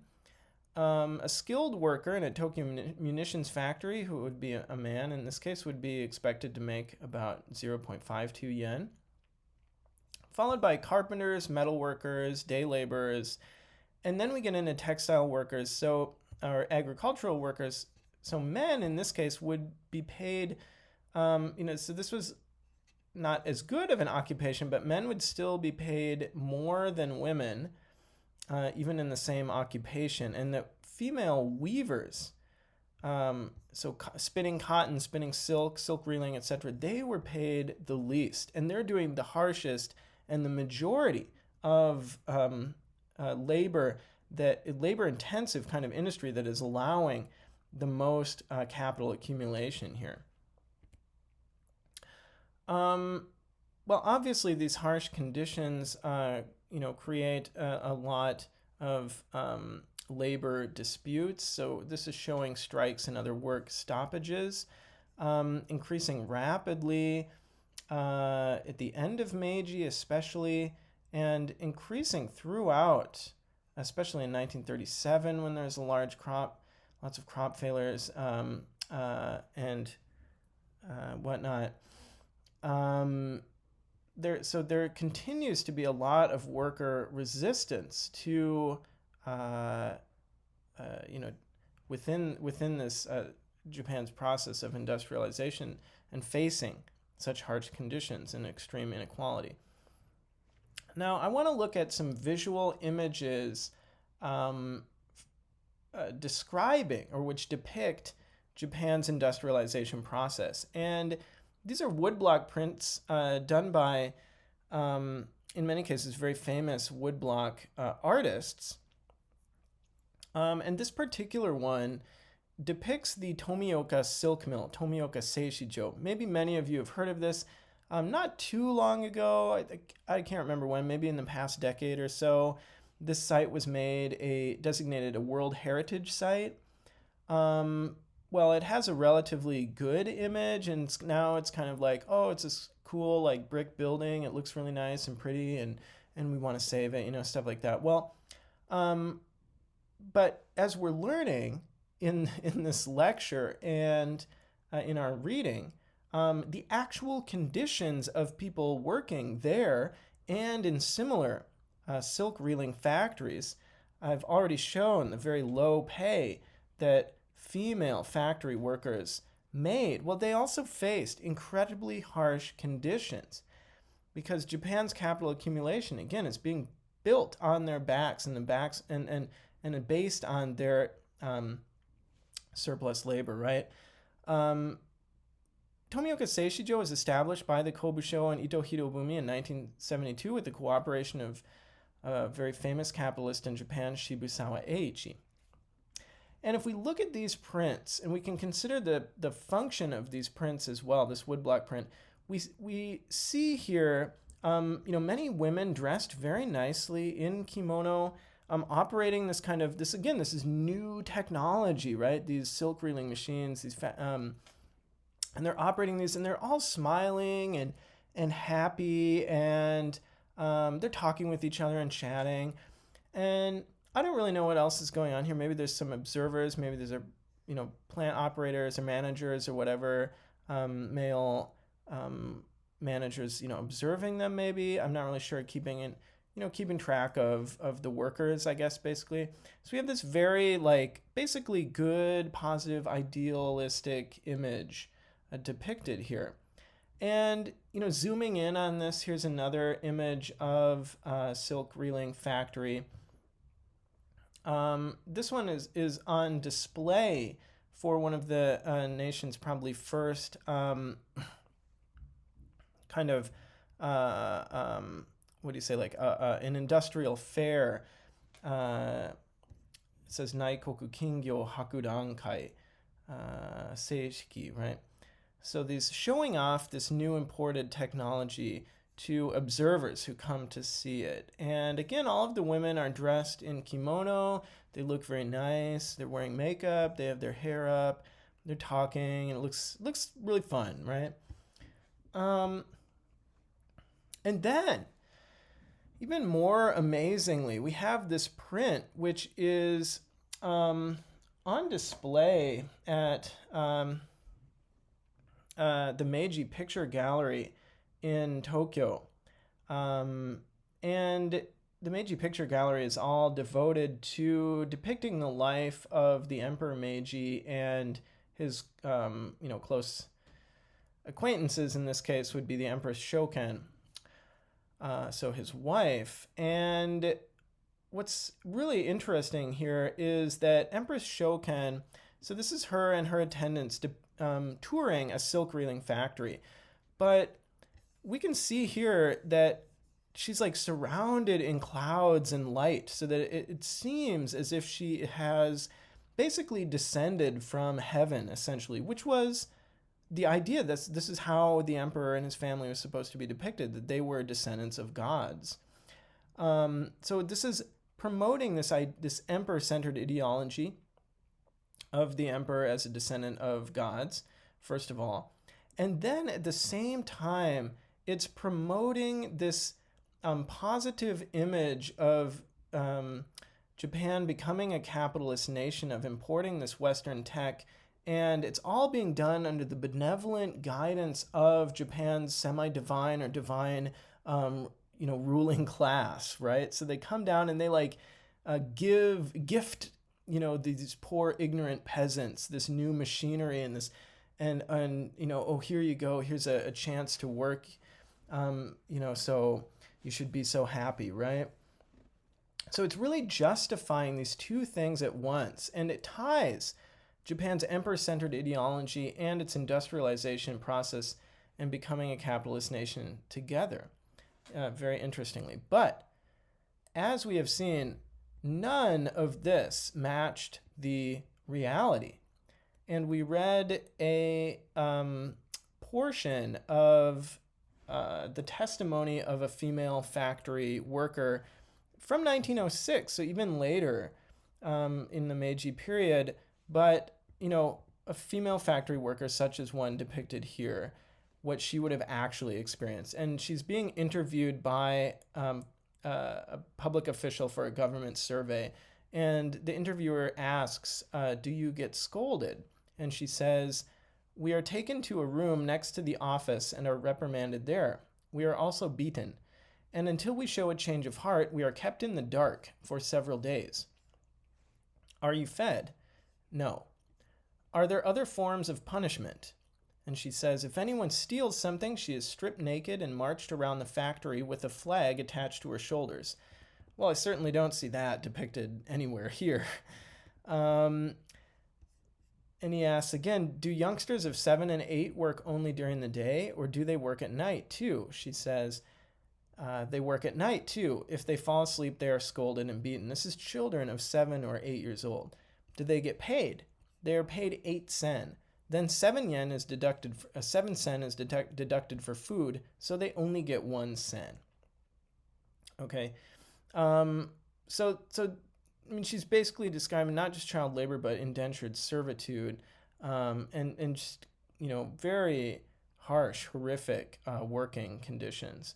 a skilled worker in a Tokyo munitions factory, who would be a man in this case, would be expected to make about 0.52 yen, followed by carpenters, metal workers, day laborers, and then we get into textile workers, or agricultural workers. So men in this case would be paid, so this was not as good of an occupation, but men would still be paid more than women, even in the same occupation. And the female weavers, spinning cotton, spinning silk, silk reeling, etc., they were paid the least. And they're doing the harshest and the majority of labor-intensive kind of industry that is allowing the most capital accumulation here. Well, obviously, these harsh conditions, create a lot of labor disputes. So this is showing strikes and other work stoppages, increasing rapidly at the end of Meiji, especially, and increasing throughout, especially in 1937 when there's a lots of crop failures and whatnot. There continues to be a lot of worker resistance to, within this Japan's process of industrialization and facing such harsh conditions and extreme inequality. Now, I want to look at some visual images describing or which depict Japan's industrialization process. And these are woodblock prints done by, in many cases, very famous woodblock artists. And this particular one depicts the Tomioka silk mill, Tomioka Seishijo. Maybe many of you have heard of this. Not too long ago, I can't remember when, maybe in the past decade or so, this site was designated a World Heritage Site. Well, it has a relatively good image, and now it's kind of like, oh, it's this cool like brick building. It looks really nice and pretty, and we want to save it, stuff like that. Well, but as we're learning in this lecture and in our reading, the actual conditions of people working there and in similar silk reeling factories, I've already shown the very low pay that female factory workers made. Well, they also faced incredibly harsh conditions because Japan's capital accumulation, again, is being built on their backs and based on their surplus labor, right? Tomioka Seishijo was established by the Kobusho and Ito Hirobumi in 1972 with the cooperation of a very famous capitalist in Japan, Shibusawa Eiichi. And if we look at these prints, and we can consider the function of these prints as well, this woodblock print, we see here, many women dressed very nicely in kimono, operating this is new technology, right? These silk reeling machines, and they're operating these, and they're all smiling and happy, and they're talking with each other and chatting, and I don't really know what else is going on here. Maybe there's some observers. Maybe there's plant operators or managers or whatever, male managers, observing them. Maybe I'm not really sure. Keeping track of the workers, I guess, basically. So we have this very basically good, positive, idealistic image depicted here. And zooming in on this, here's another image of a silk reeling factory. This one is on display for one of the nation's probably first an industrial fair. It says Naikoku Kingyo Hakudankai Seishiki, right? So these showing off this new imported technology to observers who come to see it. And again, all of the women are dressed in kimono. They look very nice. They're wearing makeup. They have their hair up. They're talking, and it looks really fun, right? And then, even more amazingly, we have this print, which is on display at the Meiji Picture Gallery in Tokyo. And the Meiji Picture Gallery is all devoted to depicting the life of the Emperor Meiji and his, close acquaintances. In this case, would be the Empress Shokan, so his wife. And what's really interesting here is that Empress Shokan, so this is her and her attendants touring a silk reeling factory, but we can see here that she's like surrounded in clouds and light, so that it seems as if she has basically descended from heaven, essentially, which was the idea. This is how the emperor and his family was supposed to be depicted, that they were descendants of gods. So this is promoting this emperor-centered ideology of the emperor as a descendant of gods, first of all. And then at the same time, it's promoting this positive image of Japan becoming a capitalist nation, of importing this Western tech, and it's all being done under the benevolent guidance of Japan's semi-divine or divine, ruling class, right? So they come down and they gift, these poor ignorant peasants this new machinery and this, and oh, here you go, here's a chance to work, so you should be so happy, right? So it's really justifying these two things at once, and it ties Japan's emperor-centered ideology and its industrialization process and becoming a capitalist nation together, very interestingly. But as we have seen, none of this matched the reality. And we read a portion of the testimony of a female factory worker from 1906, so even later in the Meiji period, but a female factory worker such as one depicted here, what she would have actually experienced. And she's being interviewed by a public official for a government survey, and the interviewer asks, do you get scolded? And she says, we are taken to a room next to the office and are reprimanded there. We are also beaten. And until we show a change of heart, we are kept in the dark for several days. Are you fed? No. Are there other forms of punishment? And she says, if anyone steals something, she is stripped naked and marched around the factory with a flag attached to her shoulders. Well, I certainly don't see that depicted anywhere here. And he asks again, do youngsters of 7 and 8 work only during the day, or do they work at night too? She says, they work at night too. If they fall asleep, they are scolded and beaten. This is children of 7 or 8 years old. Do they get paid? They are paid 8 sen. Then 7 yen is deducted. 7 sen is deducted for food, so they only get 1 sen. Okay, so I mean, she's basically describing not just child labor, but indentured servitude, and just, very harsh, horrific working conditions.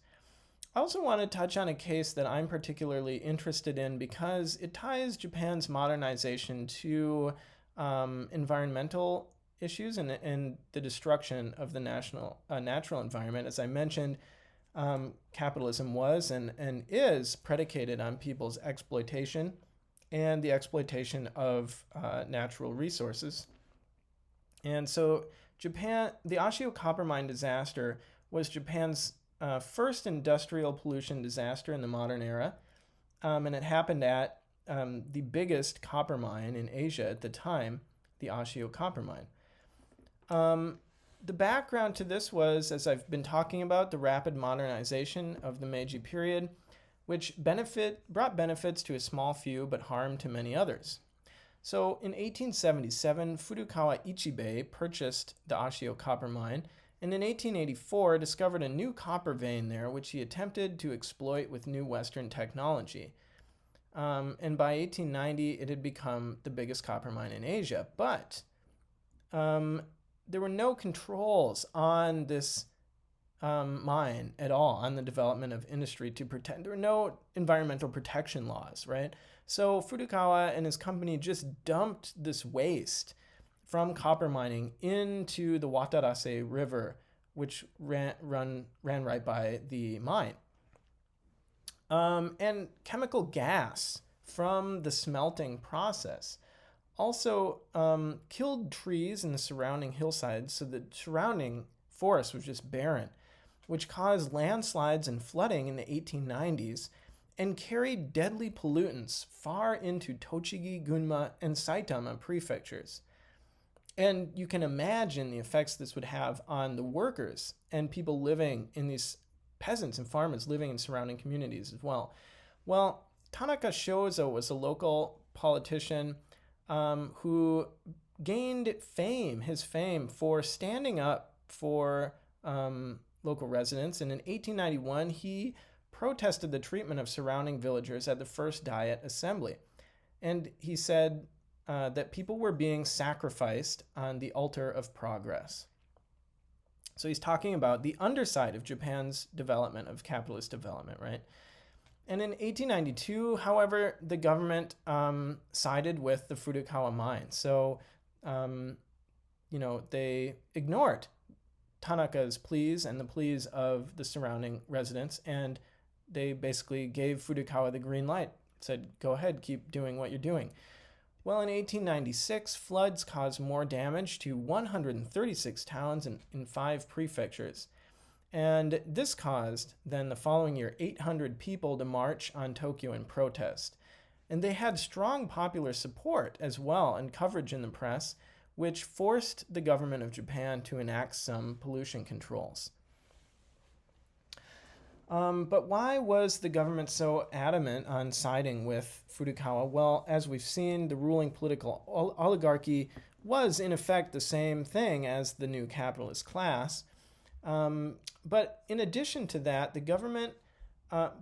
I also want to touch on a case that I'm particularly interested in because it ties Japan's modernization to environmental issues and the destruction of the natural environment. As I mentioned, capitalism was and is predicated on people's exploitation and the exploitation of natural resources. And so the Ashio copper mine disaster was Japan's first industrial pollution disaster in the modern era, and it happened at the biggest copper mine in Asia at the time, the Ashio copper mine. The background to this was, as I've been talking about, the rapid modernization of the Meiji period, which brought benefits to a small few but harm to many others. So in 1877, Furukawa Ichibei purchased the Ashio copper mine, and in 1884 discovered a new copper vein there, which he attempted to exploit with new Western technology. And by 1890, it had become the biggest copper mine in Asia. But there were no controls on this mine at all on the development of industry to protect. There were no environmental protection laws, right? So Furukawa and his company just dumped this waste from copper mining into the Watarase River, which ran right by the mine. And chemical gas from the smelting process also killed trees in the surrounding hillsides, so the surrounding forest was just barren, which caused landslides and flooding in the 1890s and carried deadly pollutants far into Tochigi, Gunma, and Saitama prefectures. And you can imagine the effects this would have on the workers and people living in these peasants and farmers living in surrounding communities as well. Well, Tanaka Shozo was a local politician who gained his fame for standing up for local residents. And in 1891, he protested the treatment of surrounding villagers at the first Diet Assembly. And he said that people were being sacrificed on the altar of progress. So he's talking about the underside of Japan's development, of capitalist development, right? And in 1892, however, the government sided with the Furukawa mine. So, they ignored Tanaka's pleas and the pleas of the surrounding residents, and they basically gave Furukawa the green light, said, go ahead, keep doing what you're doing. Well, in 1896, floods caused more damage to 136 towns in 5 prefectures. And this caused, then the following year, 800 people to march on Tokyo in protest. And they had strong popular support as well and coverage in the press, which forced the government of Japan to enact some pollution controls. But why was the government so adamant on siding with Furukawa? Well, as we've seen, the ruling political oligarchy was in effect the same thing as the new capitalist class. But in addition to that, the government,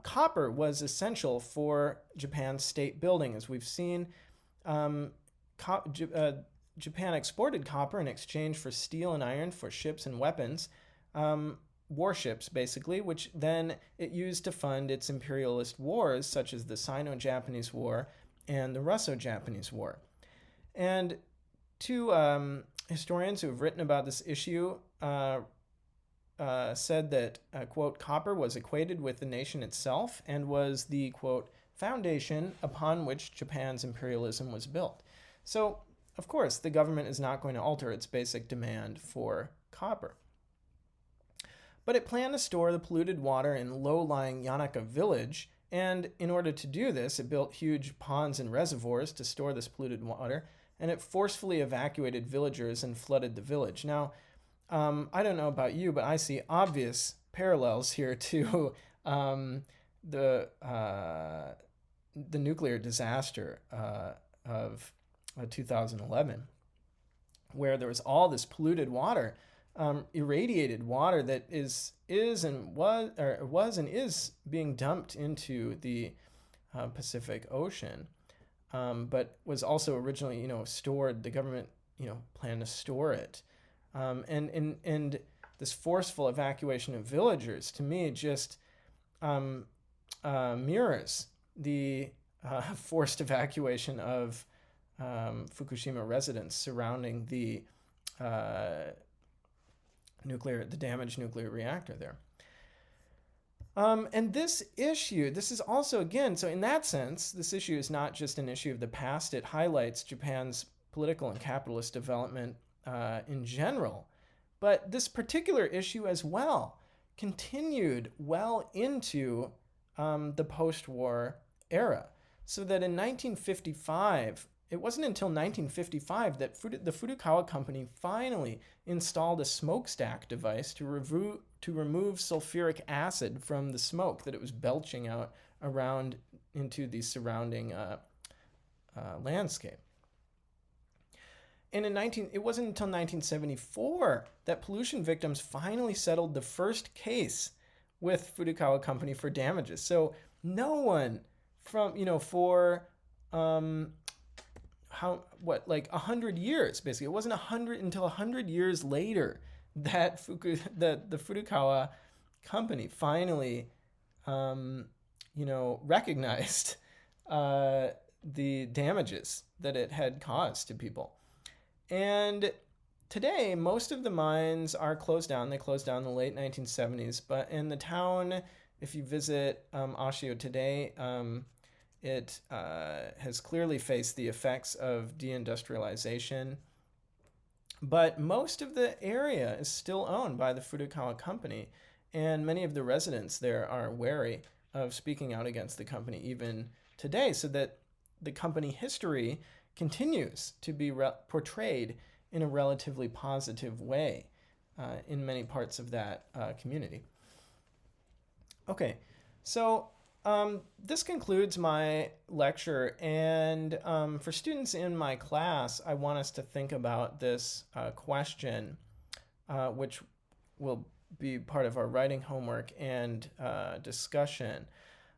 copper was essential for Japan's state building. As we've seen, Japan exported copper in exchange for steel and iron for ships and weapons. Warships, basically, which then it used to fund its imperialist wars, such as the Sino-Japanese War and the Russo-Japanese War. And two historians who have written about this issue said that, quote, copper was equated with the nation itself and was the, quote, foundation upon which Japan's imperialism was built. So, of course, the government is not going to alter its basic demand for copper. But it planned to store the polluted water in low-lying Yanaka village, and in order to do this, it built huge ponds and reservoirs to store this polluted water, and it forcefully evacuated villagers and flooded the village. Now, I don't know about you, but I see obvious parallels here to the nuclear disaster of 2011, where there was all this polluted water, irradiated water that was and is being dumped into the Pacific Ocean, but was also originally, stored. The government, planned to store it, and this forceful evacuation of villagers, to me, just mirrors the forced evacuation of Fukushima residents surrounding the damaged nuclear reactor there. And this is also, again, so in that sense, this issue is not just an issue of the past. It highlights Japan's political and capitalist development in general. But this particular issue as well continued well into the post-war era. So that in 1955, it wasn't until 1955 that the Furukawa company finally installed a smokestack device to remove sulfuric acid from the smoke that it was belching out around into the surrounding landscape. And it wasn't until 1974 that pollution victims finally settled the first case with Furukawa company for damages. So no one for 100 years, basically. It wasn't until 100 years later that the Furukawa company finally, recognized the damages that it had caused to people. And today, most of the mines are closed down. They closed down in the late 1970s. But in the town, if you visit Ashio today, it has clearly faced the effects of deindustrialization. But most of the area is still owned by the Furukawa company. And many of the residents there are wary of speaking out against the company even today, so that the company history continues to be portrayed in a relatively positive way in many parts of that community. Okay, so this concludes my lecture, and for students in my class, I want us to think about this question, which will be part of our writing homework and discussion.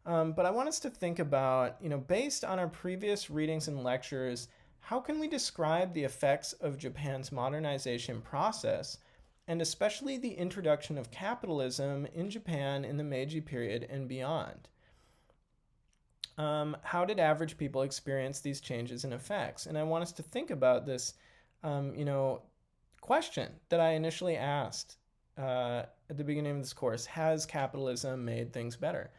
But I want us to think about, based on our previous readings and lectures, how can we describe the effects of Japan's modernization process, and especially the introduction of capitalism in Japan in the Meiji period and beyond? How did average people experience these changes and effects? And I want us to think about this, question that I initially asked at the beginning of this course: has capitalism made things better?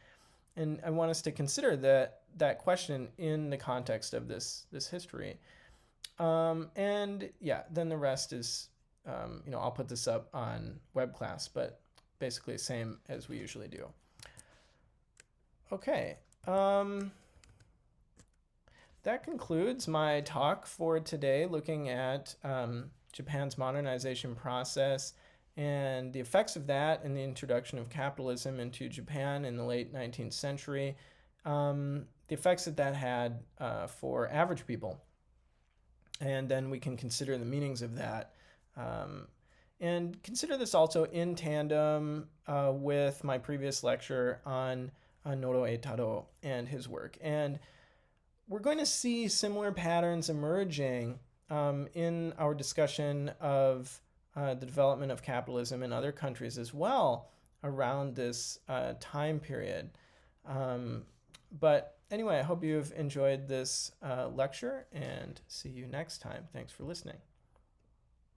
And I want us to consider that question in the context of this history. And yeah, then the rest is, I'll put this up on web class, but basically the same as we usually do. Okay. That concludes my talk for today, looking at Japan's modernization process and the effects of that and the introduction of capitalism into Japan in the late 19th century, the effects that had for average people. And then we can consider the meanings of that. And consider this also in tandem with my previous lecture on Noro Eitaro and his work. And we're going to see similar patterns emerging in our discussion of the development of capitalism in other countries as well around this time period. But anyway, I hope you've enjoyed this lecture, and see you next time. Thanks for listening.